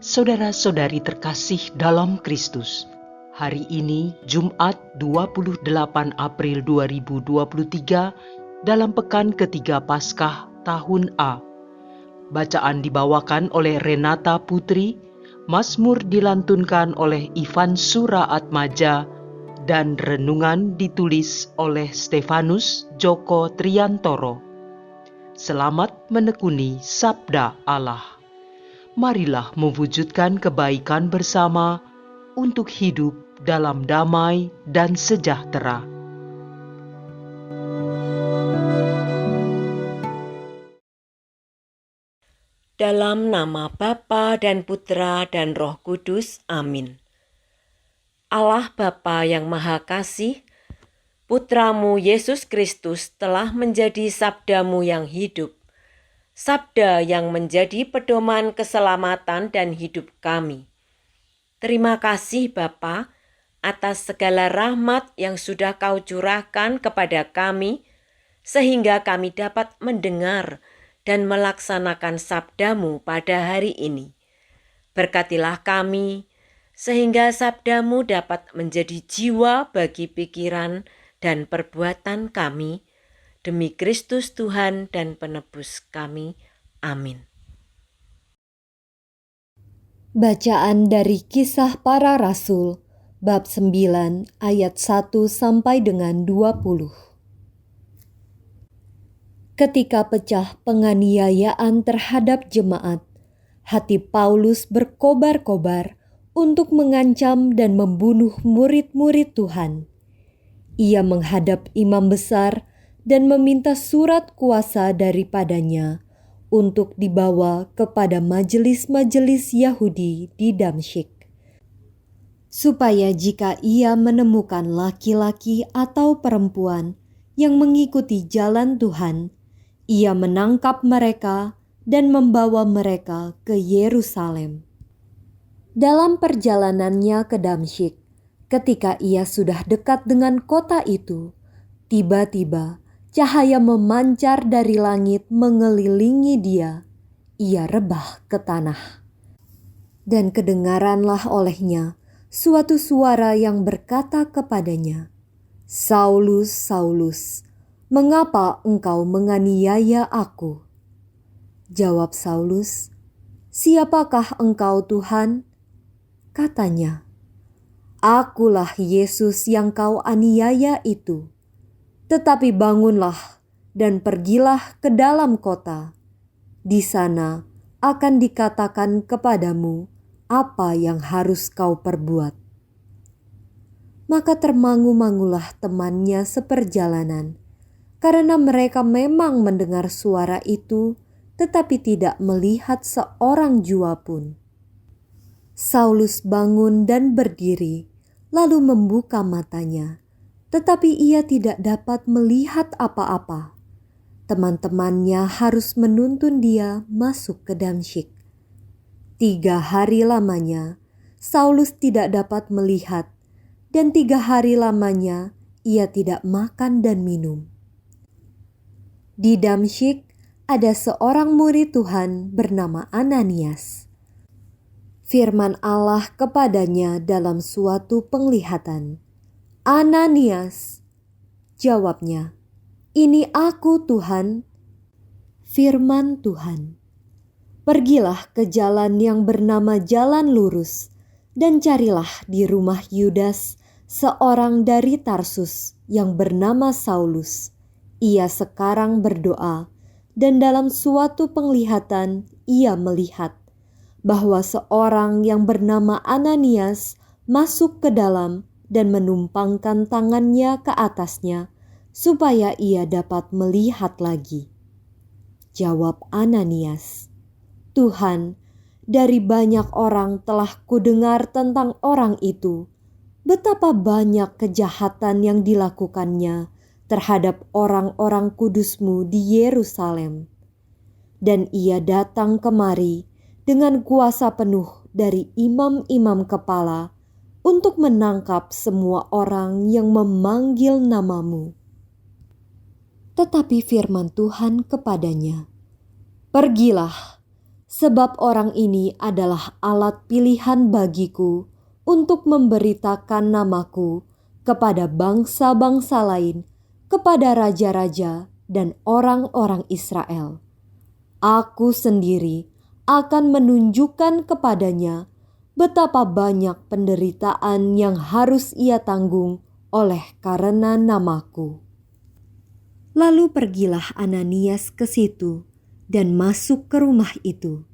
Saudara-saudari terkasih dalam Kristus, hari ini Jumat 28 April 2023 dalam pekan ketiga Paskah tahun A. Bacaan dibawakan oleh Renata Putri, Mazmur dilantunkan oleh Ivan Suraatmaja, dan renungan ditulis oleh Stefanus Joko Triantoro. Selamat menekuni Sabda Allah. Marilah mewujudkan kebaikan bersama untuk hidup dalam damai dan sejahtera. Dalam nama Bapa dan Putra dan Roh Kudus, amin. Allah Bapa yang Maha Kasih, Putramu Yesus Kristus telah menjadi sabdamu yang hidup, sabda yang menjadi pedoman keselamatan dan hidup kami. Terima kasih Bapa atas segala rahmat yang sudah Kau curahkan kepada kami, sehingga kami dapat mendengar dan melaksanakan sabdamu pada hari ini. Berkatilah kami, sehingga sabdamu dapat menjadi jiwa bagi pikiran dan perbuatan kami, demi Kristus Tuhan dan Penebus kami. Amin. Bacaan dari Kisah Para Rasul, bab 9 ayat 1 sampai dengan 20. Ketika pecah penganiayaan terhadap jemaat, hati Paulus berkobar-kobar untuk mengancam dan membunuh murid-murid Tuhan. Ia menghadap imam besar dan meminta surat kuasa daripadanya untuk dibawa kepada majelis-majelis Yahudi di Damsyik, supaya jika ia menemukan laki-laki atau perempuan yang mengikuti jalan Tuhan, ia menangkap mereka dan membawa mereka ke Yerusalem. Dalam perjalanannya ke Damsyik, ketika ia sudah dekat dengan kota itu, tiba-tiba cahaya memancar dari langit mengelilingi dia. Ia rebah ke tanah. Dan kedengaranlah olehnya suatu suara yang berkata kepadanya, "Saulus, Saulus, mengapa engkau menganiaya aku?" Jawab Saulus, "Siapakah engkau, Tuhan?" Katanya, "Akulah Yesus yang kau aniaya itu. Tetapi bangunlah dan pergilah ke dalam kota. Di sana akan dikatakan kepadamu apa yang harus kau perbuat." Maka termangu-mangulah temannya seperjalanan, karena mereka memang mendengar suara itu, tetapi tidak melihat seorang jua pun. Saulus bangun dan berdiri, lalu membuka matanya. Tetapi ia tidak dapat melihat apa-apa. Teman-temannya harus menuntun dia masuk ke Damsyik. 3 hari lamanya, Saulus tidak dapat melihat, dan 3 hari lamanya ia tidak makan dan minum. Di Damsyik ada seorang murid Tuhan bernama Ananias. Firman Allah kepadanya dalam suatu penglihatan, "Ananias." Jawabnya, "Ini aku, Tuhan." Firman Tuhan, "Pergilah ke jalan yang bernama Jalan Lurus, dan carilah di rumah Yudas seorang dari Tarsus yang bernama Saulus. Ia sekarang berdoa, dan dalam suatu penglihatan ia melihat bahwa seorang yang bernama Ananias masuk ke dalam dan menumpangkan tangannya ke atasnya, supaya ia dapat melihat lagi." Jawab Ananias, "Tuhan, dari banyak orang telah kudengar tentang orang itu, betapa banyak kejahatan yang dilakukannya terhadap orang-orang kudus-Mu di Yerusalem. Dan ia datang kemari dengan kuasa penuh dari imam-imam kepala untuk menangkap semua orang yang memanggil nama-Mu." Tetapi firman Tuhan kepadanya, "Pergilah, sebab orang ini adalah alat pilihan bagiku untuk memberitakan namaku kepada bangsa-bangsa lain, kepada raja-raja dan orang-orang Israel. Aku sendiri akan menunjukkan kepadanya betapa banyak penderitaan yang harus ia tanggung oleh karena namaku." Lalu pergilah Ananias ke situ dan masuk ke rumah itu.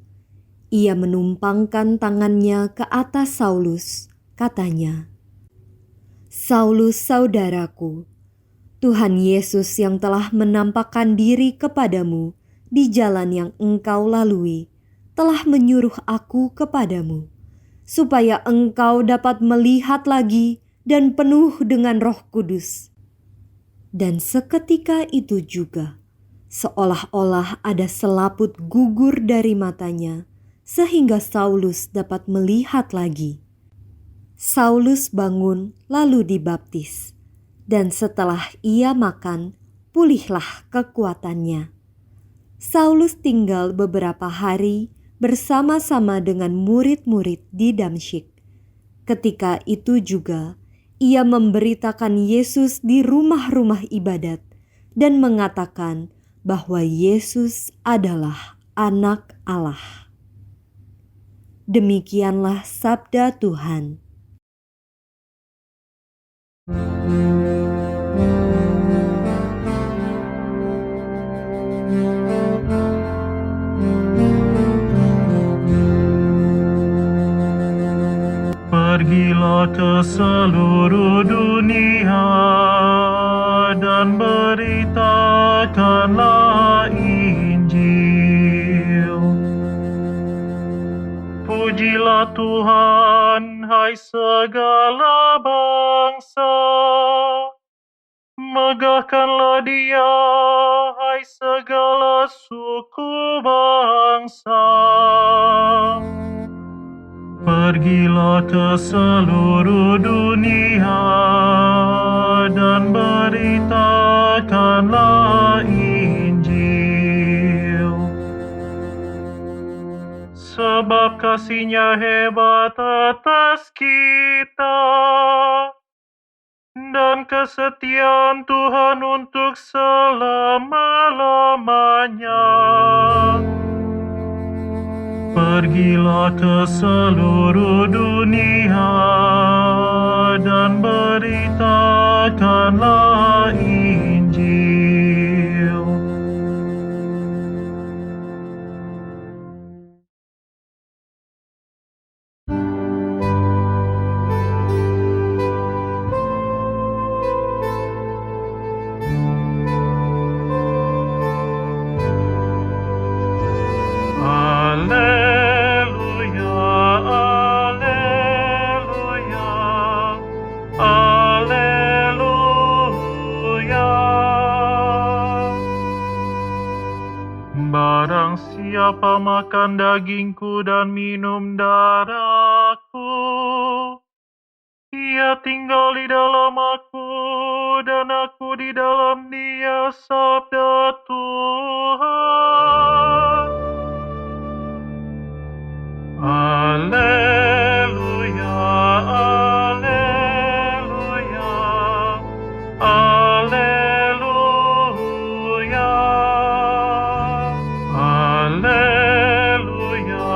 Ia menumpangkan tangannya ke atas Saulus, katanya, "Saulus, saudaraku, Tuhan Yesus yang telah menampakkan diri kepadamu di jalan yang engkau lalui, telah menyuruh aku kepadamu, supaya engkau dapat melihat lagi dan penuh dengan Roh Kudus." Dan seketika itu juga, seolah-olah ada selaput gugur dari matanya, sehingga Saulus dapat melihat lagi. Saulus bangun lalu dibaptis, dan setelah ia makan, pulihlah kekuatannya. Saulus tinggal beberapa hari bersama-sama dengan murid-murid di Damsyik. Ketika itu juga, ia memberitakan Yesus di rumah-rumah ibadat dan mengatakan bahwa Yesus adalah Anak Allah. Demikianlah sabda Tuhan. Pergilah ke seluruh dunia dan beritakanlah Injil. Pujilah Tuhan, hai segala bangsa. Megahkanlah Dia, hai segala suku bangsa. Pergilah ke seluruh dunia dan beritakanlah Injil. Sebab kasih-Nya hebat atas kita, dan kesetiaan Tuhan untuk selama-lamanya. Pergilah ke seluruh dunia dan beritakanlah Injil. Barang siapa makan dagingku dan minum darahku, ia tinggal di dalam aku dan aku di dalam dia, sabda Tuhan. Haleluya, haleluya, haleluya. Haleluya,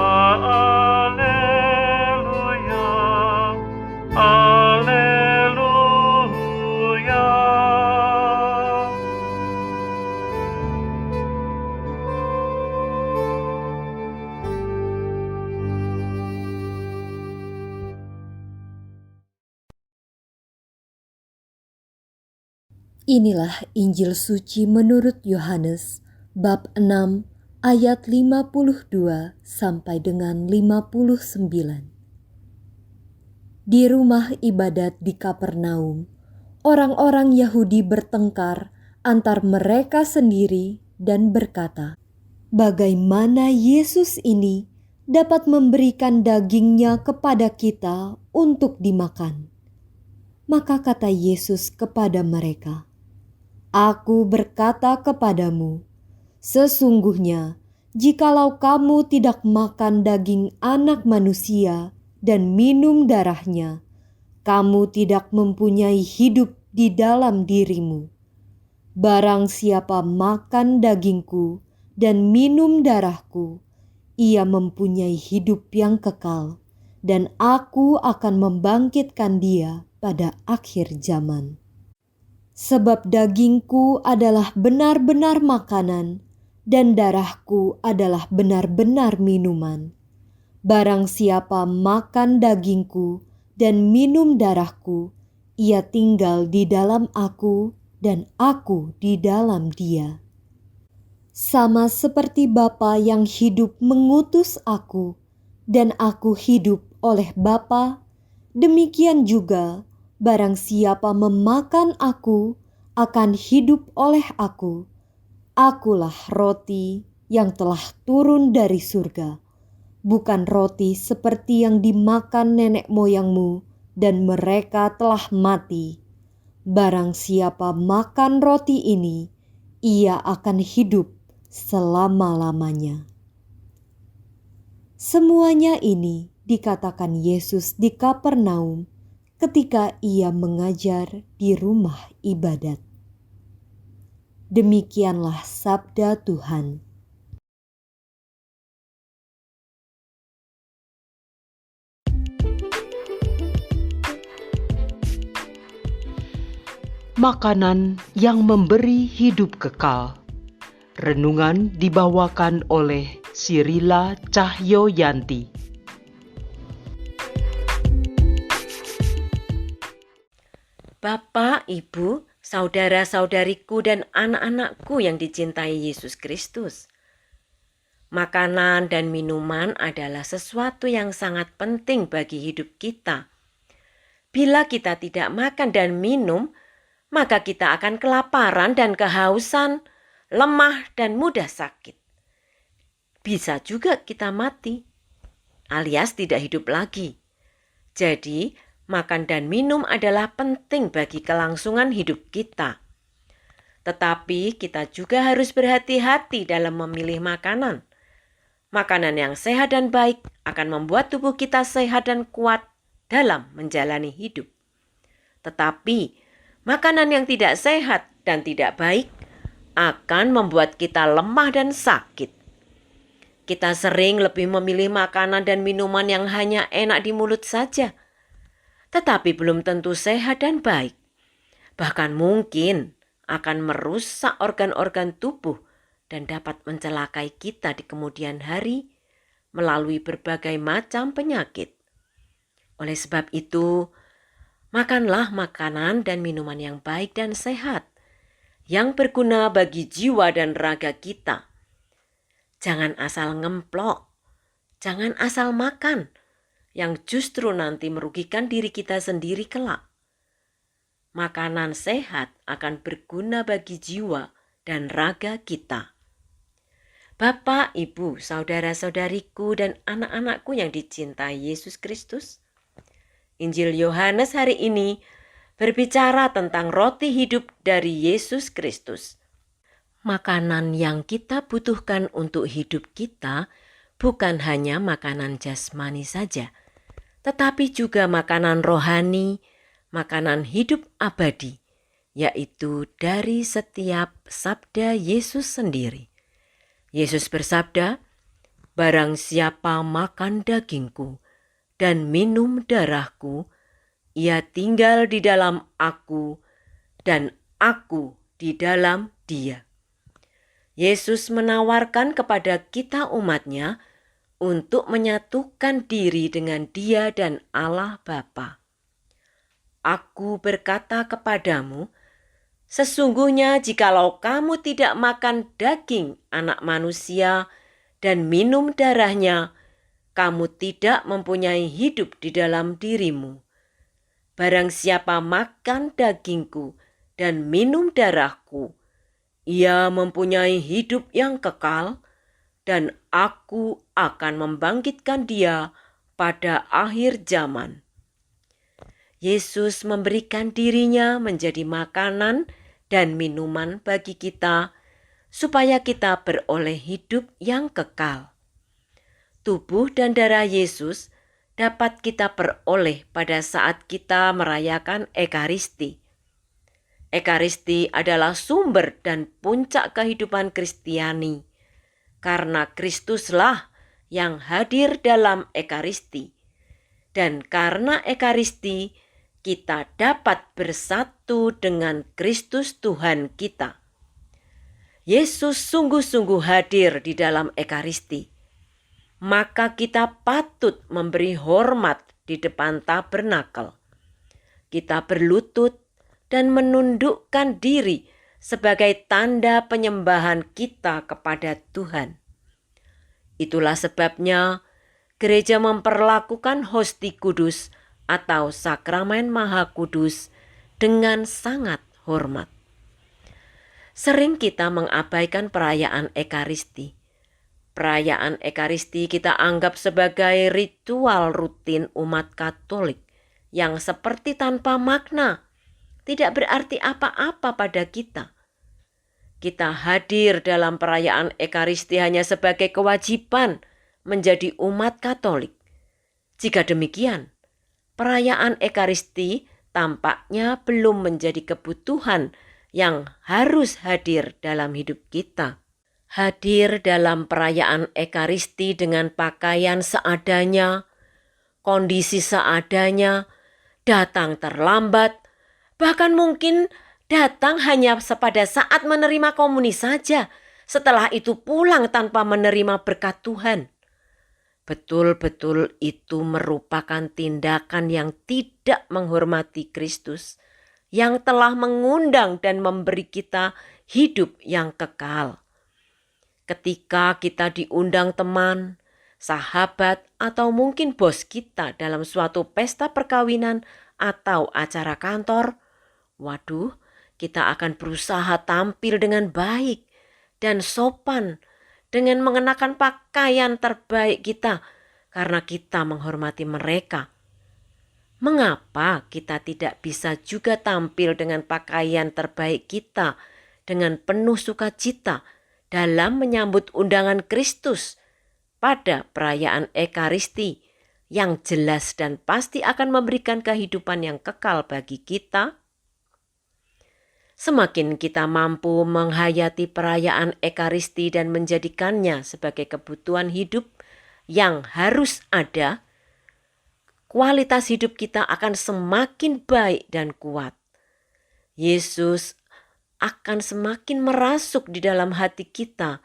haleluya, haleluya. Inilah Injil suci menurut Yohanes bab 6 ayat 52 sampai dengan 59. Di rumah ibadat di Kapernaum, orang-orang Yahudi bertengkar antar mereka sendiri dan berkata, "Bagaimana Yesus ini dapat memberikan dagingnya kepada kita untuk dimakan?" Maka kata Yesus kepada mereka, "Aku berkata kepadamu, sesungguhnya Jikalau kamu tidak makan daging Anak Manusia dan minum darahnya, kamu tidak mempunyai hidup di dalam dirimu. Barang siapa makan dagingku dan minum darahku, ia mempunyai hidup yang kekal, dan aku akan membangkitkan dia pada akhir zaman. Sebab dagingku adalah benar-benar makanan, dan darahku adalah benar-benar minuman. Barang siapa makan dagingku dan minum darahku, ia tinggal di dalam aku dan aku di dalam dia. Sama seperti Bapa yang hidup mengutus aku, dan aku hidup oleh Bapa, demikian juga barang siapa memakan aku akan hidup oleh aku. Akulah roti yang telah turun dari surga, bukan roti seperti yang dimakan nenek moyangmu dan mereka telah mati. Barang siapa makan roti ini, ia akan hidup selama-lamanya. Semuanya ini dikatakan Yesus di Kapernaum ketika ia mengajar di rumah ibadat. Demikianlah sabda Tuhan. Makanan yang memberi hidup kekal. Renungan dibawakan oleh Sirila Cahyoyanti. Bapak, Ibu, saudara-saudariku dan anak-anakku yang dicintai Yesus Kristus. Makanan dan minuman adalah sesuatu yang sangat penting bagi hidup kita. Bila kita tidak makan dan minum, maka kita akan kelaparan dan kehausan, lemah dan mudah sakit. Bisa juga kita mati, alias tidak hidup lagi. Jadi, makan dan minum adalah penting bagi kelangsungan hidup kita. Tetapi kita juga harus berhati-hati dalam memilih makanan. Makanan yang sehat dan baik akan membuat tubuh kita sehat dan kuat dalam menjalani hidup. Tetapi, makanan yang tidak sehat dan tidak baik akan membuat kita lemah dan sakit. Kita sering lebih memilih makanan dan minuman yang hanya enak di mulut saja, tetapi belum tentu sehat dan baik. Bahkan mungkin akan merusak organ-organ tubuh dan dapat mencelakai kita di kemudian hari melalui berbagai macam penyakit. Oleh sebab itu, makanlah makanan dan minuman yang baik dan sehat, yang berguna bagi jiwa dan raga kita. Jangan asal ngemplok, jangan asal makan, yang justru nanti merugikan diri kita sendiri kelak. Makanan sehat akan berguna bagi jiwa dan raga kita. Bapak, Ibu, saudara-saudariku dan anak-anakku yang dicintai Yesus Kristus, Injil Yohanes hari ini berbicara tentang roti hidup dari Yesus Kristus. Makanan yang kita butuhkan untuk hidup kita bukan hanya makanan jasmani saja, tetapi juga makanan rohani, makanan hidup abadi, yaitu dari setiap sabda Yesus sendiri. Yesus bersabda, "Barang siapa makan dagingku dan minum darahku, ia tinggal di dalam aku dan aku di dalam dia." Yesus menawarkan kepada kita umatnya untuk menyatukan diri dengan Dia dan Allah Bapa. "Aku berkata kepadamu, sesungguhnya jikalau kamu tidak makan daging Anak Manusia dan minum darahnya, kamu tidak mempunyai hidup di dalam dirimu. Barang siapa makan dagingku dan minum darahku, ia mempunyai hidup yang kekal, dan aku akan membangkitkan dia pada akhir zaman." Yesus memberikan dirinya menjadi makanan dan minuman bagi kita, supaya kita beroleh hidup yang kekal. Tubuh dan darah Yesus dapat kita peroleh pada saat kita merayakan Ekaristi. Ekaristi adalah sumber dan puncak kehidupan Kristiani, karena Kristuslah yang hadir dalam Ekaristi. Dan karena Ekaristi, kita dapat bersatu dengan Kristus Tuhan kita. Yesus sungguh-sungguh hadir di dalam Ekaristi. Maka kita patut memberi hormat di depan tabernakel. Kita berlutut dan menundukkan diri sebagai tanda penyembahan kita kepada Tuhan. Itulah sebabnya gereja memperlakukan hosti kudus atau sakramen maha kudus dengan sangat hormat. Sering kita mengabaikan perayaan Ekaristi. Perayaan Ekaristi kita anggap sebagai ritual rutin umat Katolik yang seperti tanpa makna, tidak berarti apa-apa pada kita. Kita hadir dalam perayaan Ekaristi hanya sebagai kewajiban menjadi umat Katolik. Jika demikian, perayaan Ekaristi tampaknya belum menjadi kebutuhan yang harus hadir dalam hidup kita. Hadir dalam perayaan Ekaristi dengan pakaian seadanya, kondisi seadanya, datang terlambat, bahkan mungkin datang hanya pada saat menerima komuni saja, setelah itu pulang tanpa menerima berkat Tuhan. Betul-betul itu merupakan tindakan yang tidak menghormati Kristus, yang telah mengundang dan memberi kita hidup yang kekal. Ketika kita diundang teman, sahabat, atau mungkin bos kita dalam suatu pesta perkawinan atau acara kantor, waduh, kita akan berusaha tampil dengan baik dan sopan dengan mengenakan pakaian terbaik kita karena kita menghormati mereka. Mengapa kita tidak bisa juga tampil dengan pakaian terbaik kita dengan penuh sukacita dalam menyambut undangan Kristus pada perayaan Ekaristi yang jelas dan pasti akan memberikan kehidupan yang kekal bagi kita? Semakin kita mampu menghayati perayaan Ekaristi dan menjadikannya sebagai kebutuhan hidup yang harus ada, kualitas hidup kita akan semakin baik dan kuat. Yesus akan semakin merasuk di dalam hati kita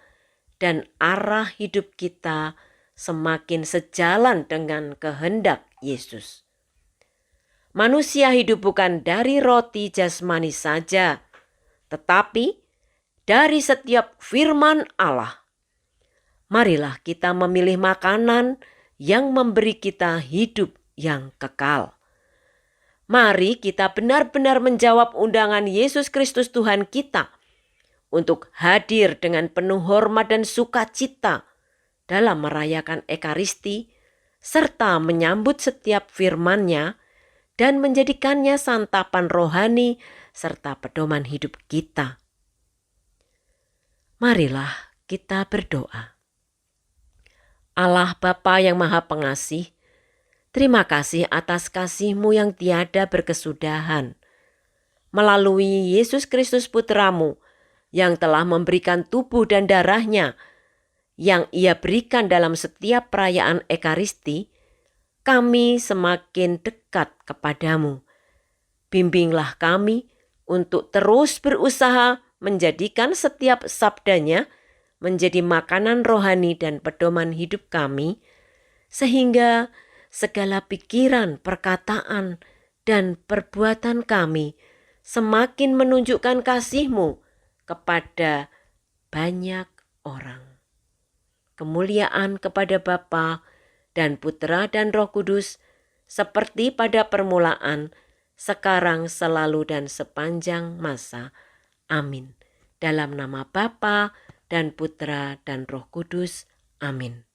dan arah hidup kita semakin sejalan dengan kehendak Yesus. Manusia hidup bukan dari roti jasmani saja, tetapi dari setiap firman Allah. Marilah kita memilih makanan yang memberi kita hidup yang kekal. Mari kita benar-benar menjawab undangan Yesus Kristus Tuhan kita untuk hadir dengan penuh hormat dan sukacita dalam merayakan Ekaristi serta menyambut setiap firman-Nya dan menjadikannya santapan rohani serta pedoman hidup kita. Marilah kita berdoa. Allah Bapa yang Maha Pengasih, terima kasih atas kasih-Mu yang tiada berkesudahan. Melalui Yesus Kristus Putra-Mu yang telah memberikan tubuh dan darah-Nya yang Ia berikan dalam setiap perayaan Ekaristi, kami semakin dekat kepadamu. Bimbinglah kami untuk terus berusaha menjadikan setiap sabdanya menjadi makanan rohani dan pedoman hidup kami, sehingga segala pikiran, perkataan, dan perbuatan kami semakin menunjukkan kasih-Mu kepada banyak orang. Kemuliaan kepada Bapa dan Putra dan Roh Kudus, seperti pada permulaan, sekarang, selalu, dan sepanjang masa. Amin. Dalam nama Bapa dan Putra dan Roh Kudus. Amin.